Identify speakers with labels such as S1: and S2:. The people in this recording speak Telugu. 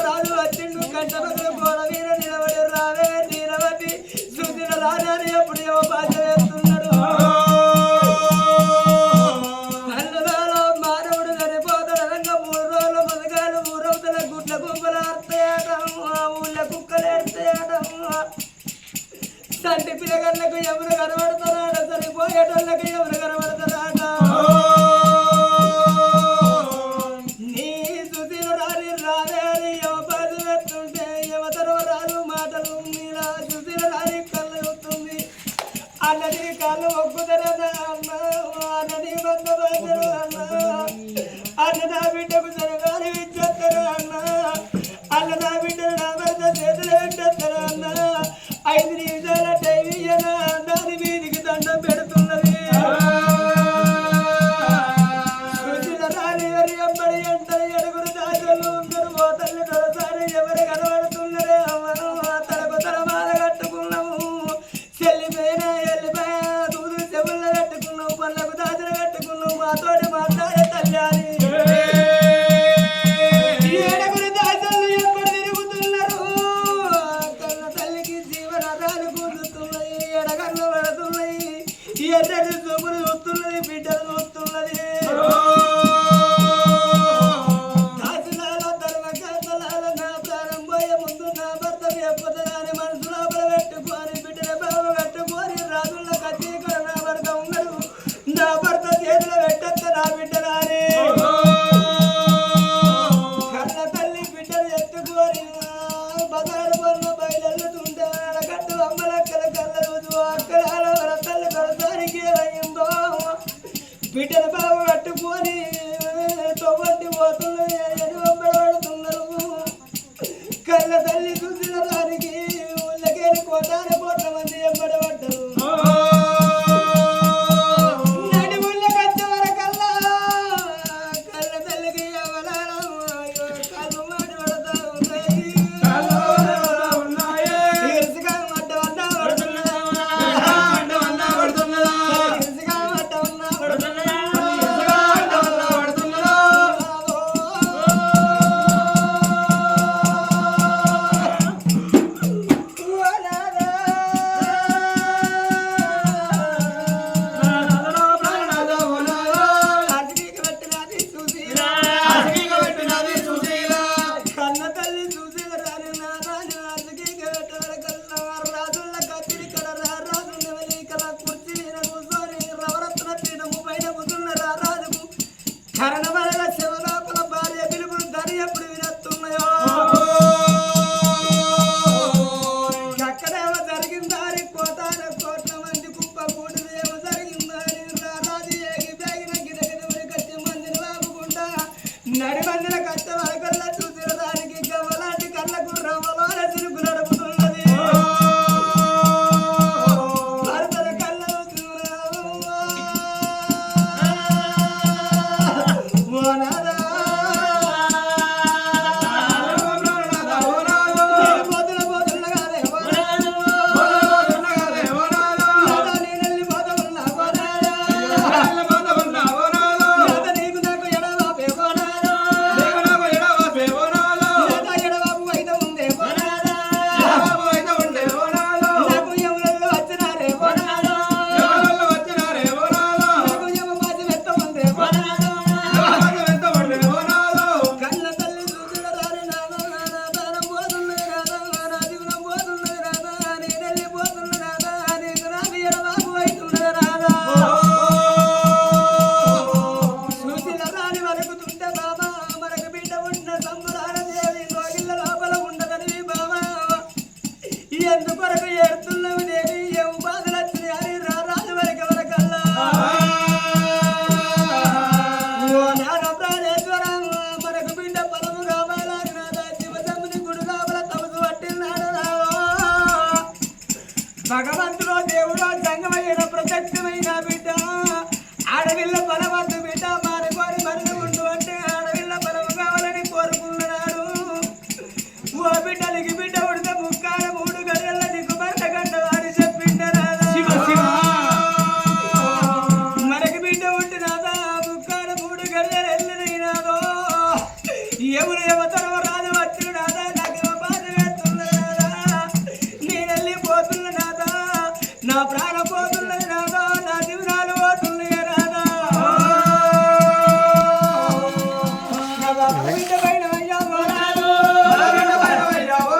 S1: రాజు వచ్చిండు కంట గోడ వీర నిలబడి రావే నీరవతి సుదిన రాజాని ఎప్పుడు ఏమో బాధ వేస్తున్నాడు. అన్నదాలో మానవుడు చనిపోతాడు రంగ 3 రోజుల మొదగాలు ఊరవతల గుడ్ల గుంపలు ఆడతాయటం ఊళ్ళ కుక్కలు ఏడతాయటం సంటి పిల్లగళ్ళకు ఎవరు కనబడతారాట చనిపోయేటోళ్ళకి ఎవరు కనబడతారాట. అన్నది కాళ్ళు ఒప్పుదరదా అన్న అన్నది బంధువులు అన్న అన్నదా బిడ్డకు సరగాలి ఇచ్చేస్తారు అన్న అన్నదా బిడ్డను నా భర్త చేతులు పెట్టేస్తారు అన్న 5 నిమిషాల టైం ఇయ్యనా దాని మీదికి దండం పెడుతున్నది. రాని ఎవరి అమ్మడి అంటారు ఎడుగురు దాచులు అందరూ పోతల్ని తొలసారి ఎవరు కనబడుతున్నారే అమ్మను తలకు తల మాల కట్టుకున్నాము చెల్లిపోయిన పళ్ళకు దాచిన పెట్టుకున్నావు మాతోటి మాట్లాడే తల్లి ఏడుగురు దాచలు ఎప్పుడు తిరుగుతున్నారు. కన్న తల్లికి జీవనాధాలు పొందుతున్నాయి ఎడగళ్ళు పడుతున్నాయి ఎర్రటి చూపులు చూస్తున్నది బిడ్డలు చూస్తున్నది. దాచులాలో ధర్మకర్తలాలో నా ప్రాణం పోయే ముందు నా భర్త చెప్పదని మనసు లోపల పెట్టుకొని బిడ్డల బాబు కట్టుకొని రాజుల కచ్చి ఇక్కడ నా భర్త ఉన్నాడు నా భర్త చేతులు పెట్టద్ద నా బిడ్డరాని కన్న తల్లి బిడ్డలు ఎత్తుకొని బజారు పన్ను బయలుతుంటే అడగట్టు అమ్మలక్కల కళ్ళ రోజు అక్కడ వరతల్లి కొడతానికి అయ్యిందో బిడ్డ భగవంతుడో దేవుడో సంగమైన ప్రత్యక్షమైన బిడ్డ ఆడవిల్ల బలవంతు బిడ్డ మానుకోని మరణ ఉండు అంటే ఆడవిల్ల బలము కావాలని కోరుకున్నాడు. ఓ బిడ్డలకి బిడ్డ ఉడితే ముక్కాల 3 గడియల నీకు భర్త గంటవాడి చెప్పిండరా మనకి బిడ్డ ఉంటున్నాదా ముక్కాల 3 గడియలు వెళ్ళినాదో ఎవరు ఎవతరవ రాదు వచ్చిన నాదా నాకు బాధ వేస్తున్నాదా నేను వెళ్ళిపోతున్నదా నా ప్రాణ పోతున్నది నాదా నా జీవనాలు పోతున్నాయి రాదా నా బిడ్డ పైన